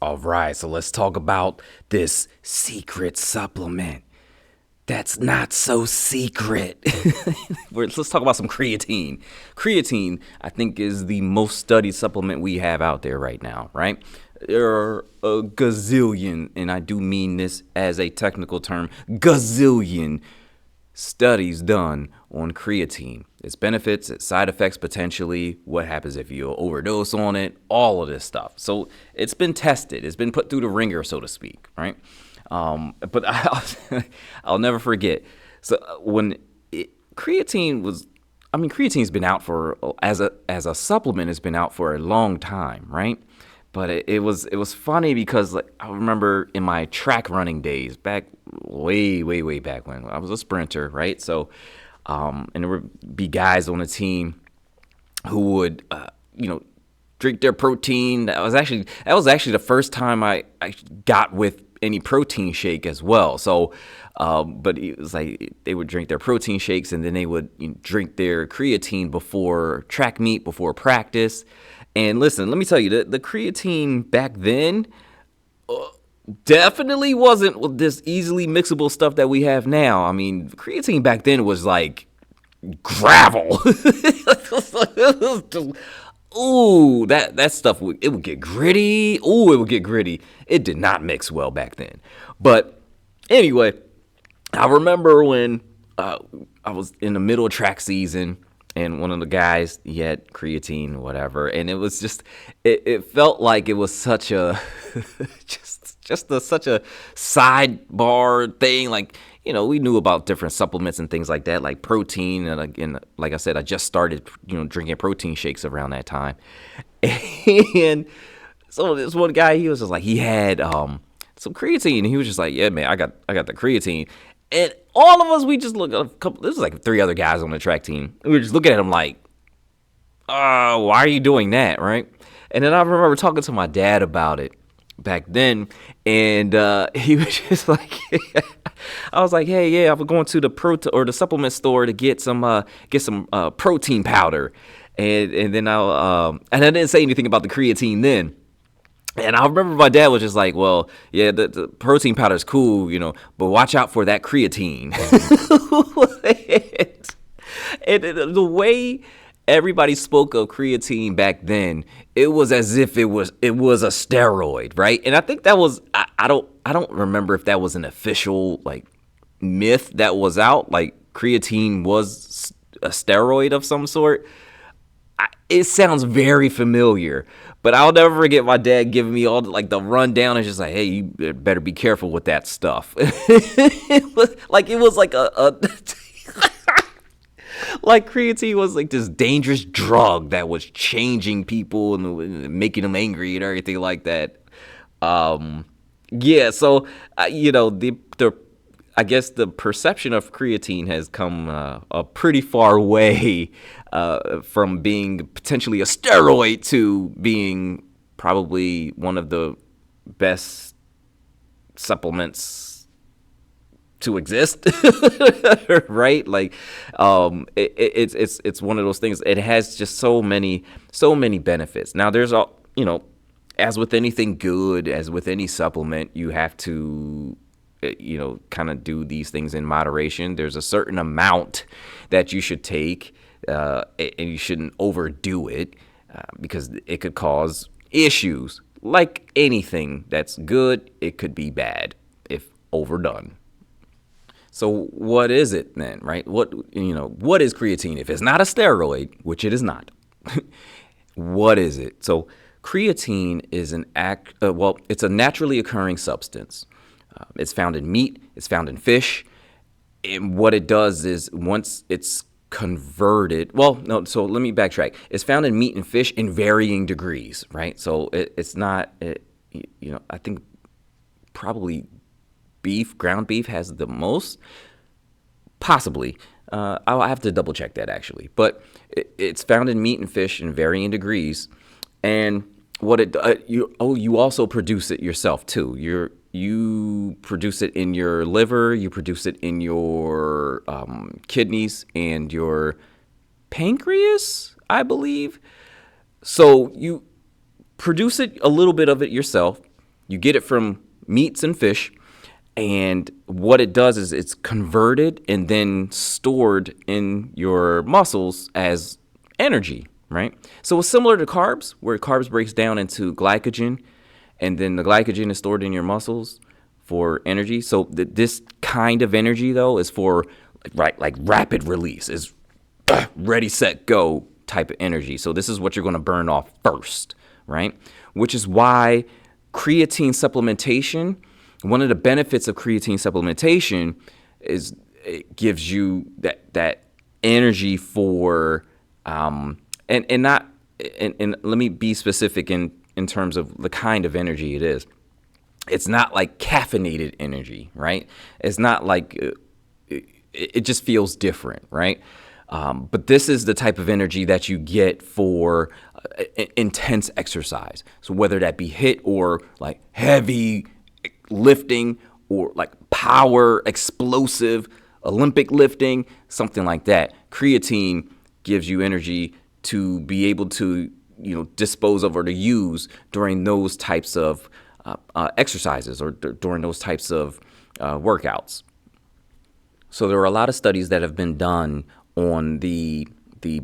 All right, so let's talk about this secret supplement that's not so secret. Let's talk about some creatine. Creatine, I think, is the most studied supplement we have out there right now, right? There are a gazillion, and I do mean this as a technical term, gazillion studies done on creatine, its benefits, its side effects potentially, what happens if you overdose on it, all of this stuff. So it's been tested, it's been put through the ringer, so to speak, right? But I'll never forget. So creatine's been out for as a supplement. It's been out for a long time, right? But it was funny because like I remember in my track running days back way back when I was a sprinter, right? So and there would be guys on the team who would drink their protein. That was actually the first time I got with any protein shake as well. So but it was like they would drink their protein shakes and then they would drink their creatine before track meet, before practice. And listen, let me tell you, the creatine back then definitely wasn't this easily mixable stuff that we have now. I mean, creatine back then was like gravel. Ooh, that stuff, it would get gritty. Ooh, it would get gritty. It did not mix well back then. But anyway, I remember when I was in the middle of track season, and one of the guys, he had creatine or whatever, and it was just, it felt like it was such a, such a sidebar thing. Like, we knew about different supplements and things like that, like protein. And again, like I said, I just started, drinking protein shakes around that time. And so this one guy, he was just like, he had some creatine. And he was just like, yeah, man, I got the creatine. And all of us, we just looked at this was like 3 other guys on the track team. We were just looking at him like, why are you doing that, right? And then I remember talking to my dad about it back then, and he was just like, I was like, hey, yeah, I was going to the supplement store to get some protein powder, and then and I didn't say anything about the creatine then. And I remember my dad was just like, well, yeah, the protein powder is cool, but watch out for that creatine. and the way everybody spoke of creatine back then, it was as if it was a steroid, right? And I think that was, I don't remember if that was an official like myth that was out, like creatine was a steroid of some sort. It sounds very familiar, but I'll never forget my dad giving me all the rundown and just like, hey, you better be careful with that stuff. It was like a like creatine was like this dangerous drug that was changing people and making them angry and everything like that. Yeah, so the I guess the perception of creatine has come a pretty far way from being potentially a steroid to being probably one of the best supplements to exist, right? Like, it's one of those things. It has just so many benefits. Now, there's as with anything good, as with any supplement, you have to kind of do these things in moderation. There's a certain amount that you should take, and you shouldn't overdo it because it could cause issues. Like anything that's good, it could be bad if overdone. So what is it then, right? What is creatine? If it's not a steroid, which it is not, what is it? So creatine is it's a naturally occurring substance. It's found in meat. It's found in fish. And what it does is once it's converted, so let me backtrack. It's found in meat and fish in varying degrees, right? So it's not, I think probably ground beef has the most, possibly. I'll have to double check that actually. But it's found in meat and fish in varying degrees. And what you also produce it yourself too. You produce it in your liver, you produce it in your kidneys and your pancreas, I believe. So you produce it, a little bit of it yourself, You get it from meats and fish. And what it does is it's converted and then stored in your muscles as energy, right? So it's similar to carbs, where carbs breaks down into glycogen, and then the glycogen is stored in your muscles for energy. So this kind of energy, though, is for like rapid release, is ready, set, go type of energy. So this is what you're going to burn off first, right? Which is why creatine supplementation, one of the benefits of creatine supplementation is it gives you that energy for and not and let me be specific in terms of the kind of energy it is. It's not like caffeinated energy, right? It's not like it just feels different, right? But this is the type of energy that you get for intense exercise. So whether that be HIIT or like heavy lifting or like power, explosive, Olympic lifting, something like that, creatine gives you energy to be able to, dispose of or to use during those types of exercises or during those types of workouts. So there are a lot of studies that have been done on the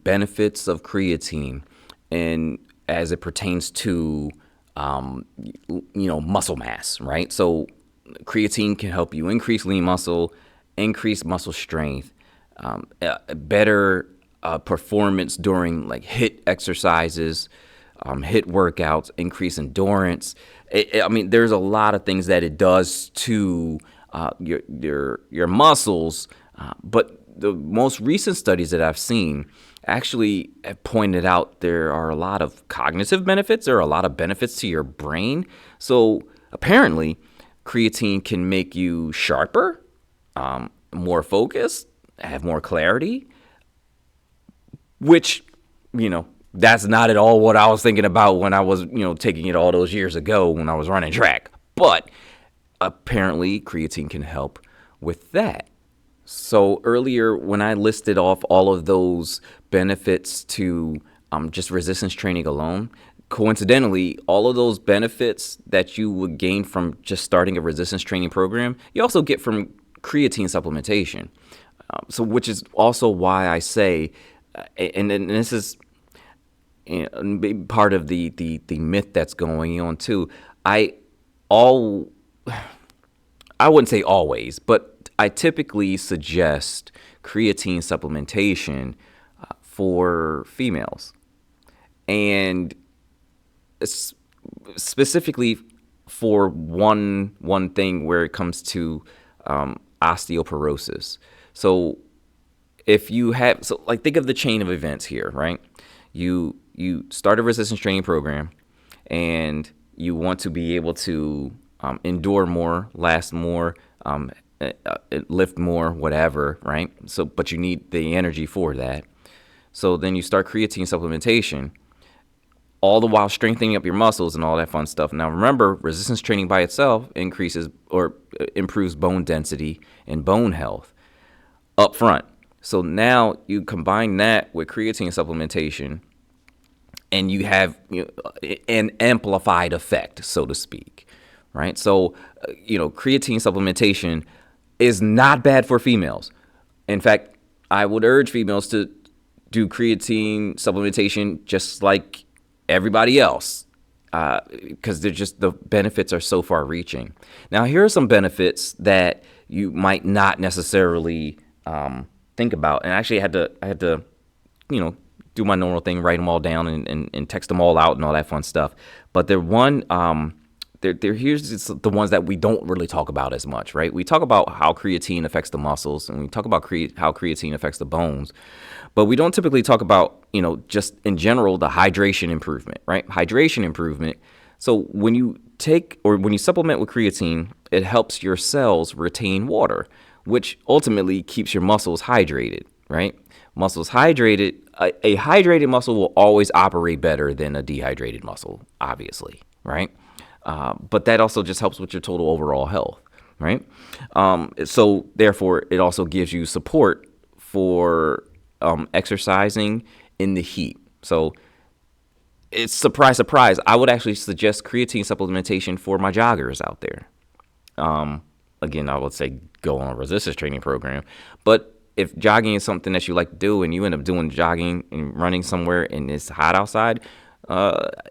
benefits of creatine and as it pertains to muscle mass, right? So creatine can help you increase lean muscle, increase muscle strength, better performance during like HIIT exercises, HIIT workouts, increase endurance. There's a lot of things that it does to your muscles, but the most recent studies that I've seen actually have pointed out there are a lot of cognitive benefits. There are a lot of benefits to your brain. So apparently, creatine can make you sharper, more focused, have more clarity, which, that's not at all what I was thinking about when I was, taking it all those years ago when I was running track. But apparently, creatine can help with that. So earlier, when I listed off all of those benefits to just resistance training alone, coincidentally, all of those benefits that you would gain from just starting a resistance training program, you also get from creatine supplementation. So which is also why I say, and this is part of the myth that's going on too. I wouldn't say always, but I typically suggest creatine supplementation for females, and specifically for one thing where it comes to osteoporosis. So if you have, think of the chain of events here, right? You start a resistance training program, and you want to be able to endure more, last more, lift more, whatever, right? So, but you need the energy for that. So then you start creatine supplementation, all the while strengthening up your muscles and all that fun stuff. Now remember, resistance training by itself increases or improves bone density and bone health up front. So now you combine that with creatine supplementation, and you have an amplified effect, so to speak, right? So, creatine supplementation is not bad for females. In fact, I would urge females to do creatine supplementation just like everybody else, because the benefits are so far reaching. Now, here are some benefits that you might not necessarily think about. And actually, I had to, do my normal thing, write them all down and text them all out and all that fun stuff. But here's the ones that we don't really talk about as much, right? We talk about how creatine affects the muscles, and we talk about how creatine affects the bones, but we don't typically talk about, just in general, the hydration improvement, right? Hydration improvement. So when you supplement with creatine, it helps your cells retain water, which ultimately keeps your muscles hydrated, right? Muscles hydrated, a hydrated muscle will always operate better than a dehydrated muscle, obviously, right? But that also just helps with your total overall health, right? So therefore, it also gives you support for exercising in the heat. So it's surprise, surprise. I would actually suggest creatine supplementation for my joggers out there. Again, I would say go on a resistance training program. But if jogging is something that you like to do and you end up doing jogging and running somewhere and it's hot outside,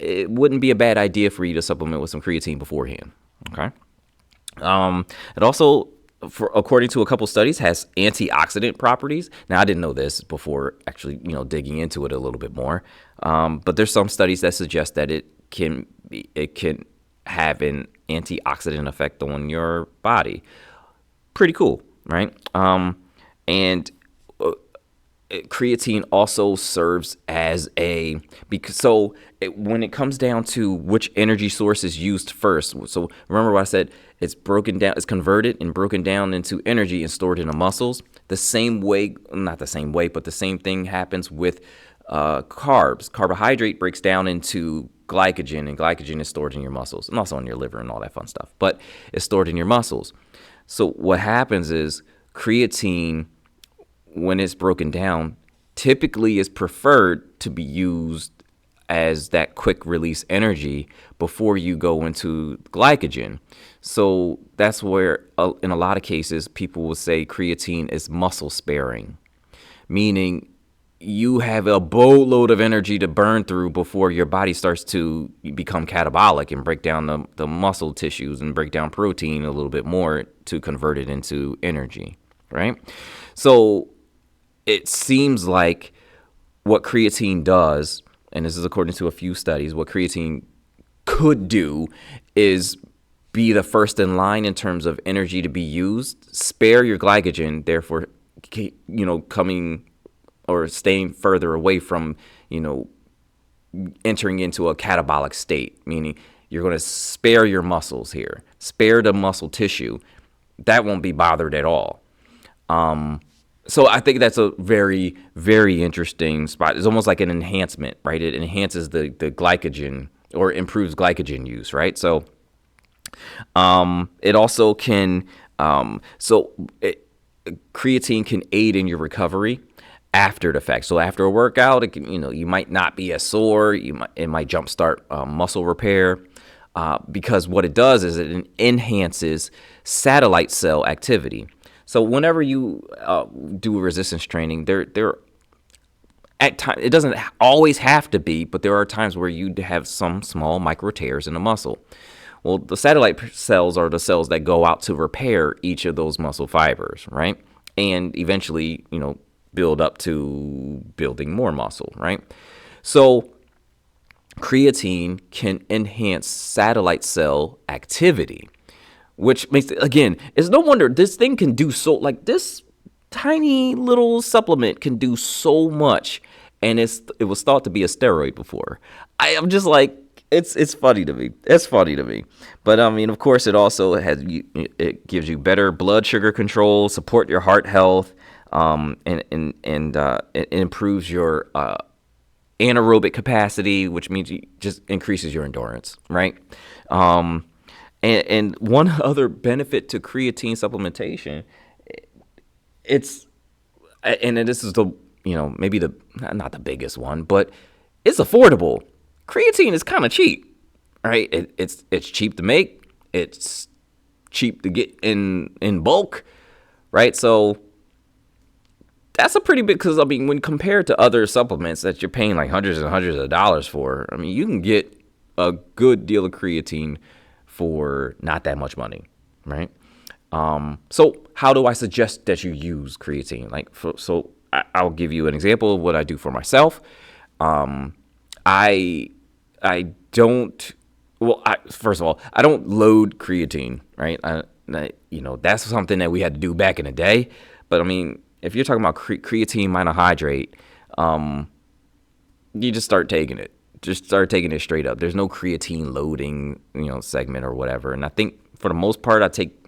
it wouldn't be a bad idea for you to supplement with some creatine beforehand. Okay. It also, according to a couple studies, has antioxidant properties. Now, I didn't know this before actually, digging into it a little bit more. But there's some studies that suggest that it can have an antioxidant effect on your body. Pretty cool, right? And creatine also serves as when it comes down to which energy source is used first. So remember what I said, it's converted and broken down into energy and stored in the muscles. The same way, not the same way, but the same thing happens with carbs. Carbohydrate breaks down into glycogen, and glycogen is stored in your muscles and also in your liver and all that fun stuff, but it's stored in your muscles. So what happens is creatine, when it's broken down, typically is preferred to be used as that quick release energy before you go into glycogen. So that's where, in a lot of cases, people will say creatine is muscle sparing, meaning you have a boatload of energy to burn through before your body starts to become catabolic and break down the muscle tissues and break down protein a little bit more to convert it into energy, right? So it seems like what creatine does, and this is according to a few studies, what creatine could do is be the first in line in terms of energy to be used, spare your glycogen, therefore, coming or staying further away from, entering into a catabolic state, meaning you're going to spare your muscles here, spare the muscle tissue. That won't be bothered at all. So I think that's a very, very interesting spot. It's almost like an enhancement, right? It enhances the glycogen or improves glycogen use, right? So it also can, creatine can aid in your recovery after the fact. So after a workout, it can, you might not be as sore. It might jumpstart muscle repair because what it does is it enhances satellite cell activity. So whenever you do resistance training, there at times, it doesn't always have to be, but there are times where you have some small micro tears in the muscle. Well, the satellite cells are the cells that go out to repair each of those muscle fibers, right? And eventually, build up to building more muscle, right? So creatine can enhance satellite cell activity, which makes it, again, it's no wonder this thing can do this tiny little supplement can do so much, and it was thought to be a steroid before. I'm just like, it's funny to me. It's funny to me. But I mean, of course, it also it gives you better blood sugar control, support your heart health, and it improves your anaerobic capacity, which means it just increases your endurance, right? And one other benefit to creatine supplementation, this is maybe not the biggest one, but it's affordable. Creatine is kind of cheap, right? It's cheap to make. It's cheap to get in bulk, right? So that's a pretty big, because when compared to other supplements that you're paying like hundreds and hundreds of dollars for, you can get a good deal of creatine for not that much money, right? So how do I suggest that you use creatine? I'll give you an example of what I do for myself. First of all, I don't load creatine, right? That's something that we had to do back in the day. But if you're talking about creatine monohydrate, you just start taking it. Just start taking it straight up. There's no creatine loading, segment or whatever. And I think for the most part, I take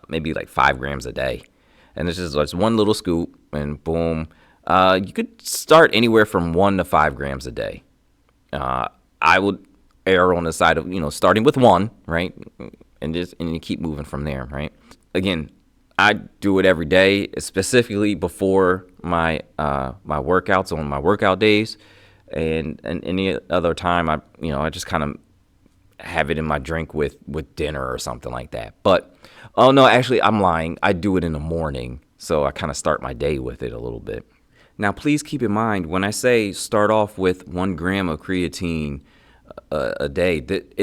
maybe like 5 grams a day. And it's just one little scoop and boom. You could start anywhere from 1 to 5 grams a day. I would err on the side of, starting with 1, right? And you keep moving from there, right? Again, I do it every day, specifically before my workouts on my workout days. and any other time I just kind of have it in my drink with dinner or something like that. But oh no, actually I'm lying. I do it in the morning, so I kind of start my day with it a little bit. Now, please keep in mind when I say start off with 1 gram of creatine a day, that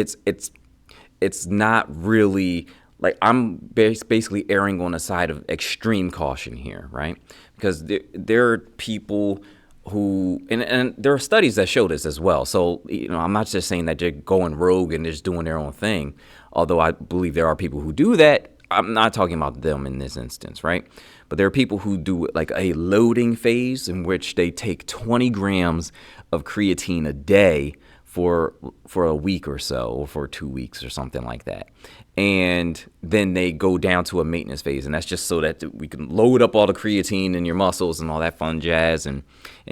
it's not really like I'm basically erring on the side of extreme caution here, right? Because there are people who, and there are studies that show this as well. So, I'm not just saying that they're going rogue and just doing their own thing, although I believe there are people who do that. I'm not talking about them in this instance, right? But there are people who do like a loading phase in which they take 20 grams of creatine a day for a week or so, or for 2 weeks or something like that. And then they go down to a maintenance phase. And that's just so that we can load up all the creatine in your muscles and all that fun jazz and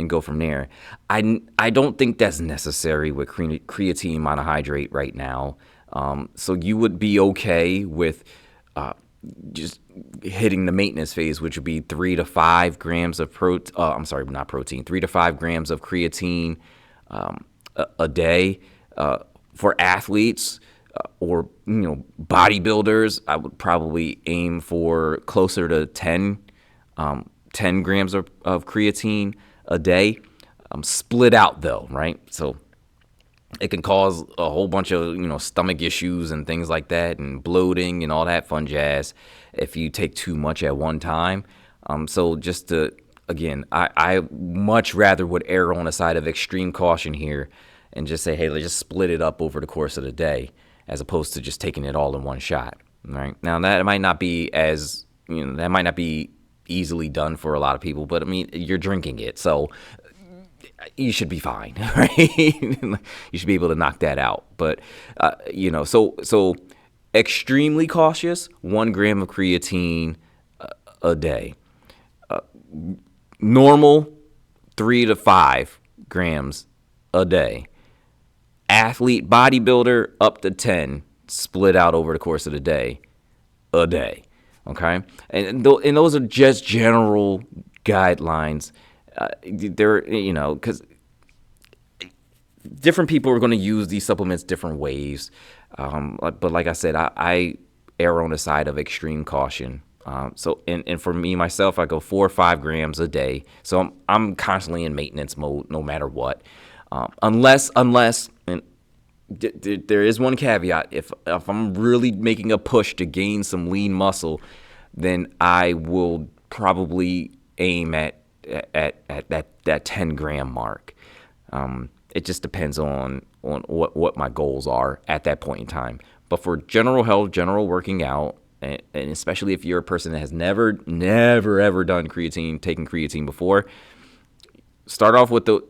go from there. I don't think that's necessary with creatine monohydrate right now. So you would be okay with just hitting the maintenance phase, which would be 3 to 5 grams of 3 to 5 grams of creatine a day. For athletes or bodybuilders, I would probably aim for closer to 10 grams of creatine a day. Split out though, right? So it can cause a whole bunch of stomach issues and things like that, and bloating and all that fun jazz if you take too much at one time. So just to, again, I much rather would err on the side of extreme caution here and just say, hey, let's just split it up over the course of the day, as opposed to just taking it all in one shot. Right now, that might not be easily done for a lot of people, but I mean, you're drinking it, so you should be fine, right? You should be able to knock that out. But so extremely cautious, 1 gram of creatine a day. Normal, 3 to 5 grams a day. Athlete, bodybuilder, up to 10, split out over the course of the day, a day. Okay, and those are just general guidelines. Because different people are going to use these supplements different ways. But like I said, I err on the side of extreme caution. So for me, myself, I go 4 or 5 grams a day. So I'm constantly in maintenance mode, no matter what. Unless, and there is one caveat. If I'm really making a push to gain some lean muscle, then I will probably aim at that 10 gram mark. It just depends on what my goals are at that point in time. But for general health, general working out, and especially if you're a person that has never ever done taken creatine before, start off with the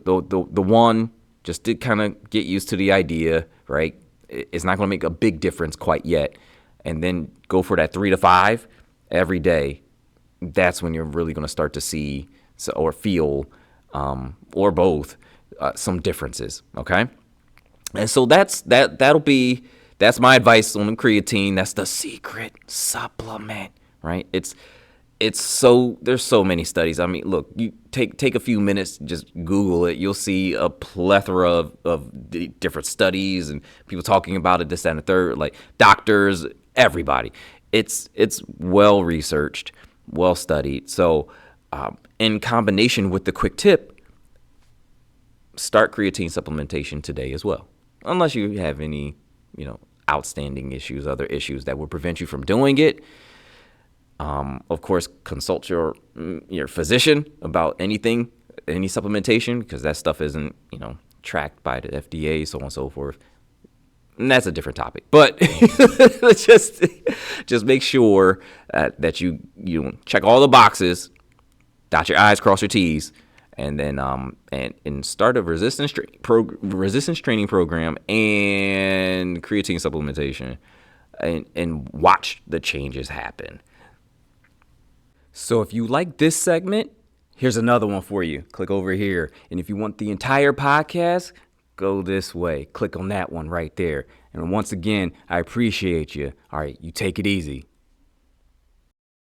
one, just to kind of get used to the idea, right? It's not going to make a big difference quite yet. And then go for that 3 to 5 every day. That's when you're really going to start to see or feel, or both, some differences. Okay. And so that's my advice on the creatine. That's the secret supplement, right? There's so many studies. I mean, look, you take a few minutes, just Google it. You'll see a plethora of different studies and people talking about it, this, that, and the third, like doctors, everybody. It's well researched, well studied. So in combination with the quick tip, start creatine supplementation today as well. Unless you have any, outstanding issues, other issues that would prevent you from doing it. Of course, consult your physician about any supplementation, because that stuff isn't, tracked by the FDA, so on and so forth. And that's a different topic. But just make sure that you check all the boxes, dot your I's, cross your T's, and then and start a resistance training program and creatine supplementation, and watch the changes happen. So if you like this segment, here's another one for you. Click over here. And if you want the entire podcast, go this way. Click on that one right there. And once again, I appreciate you. All right, you take it easy.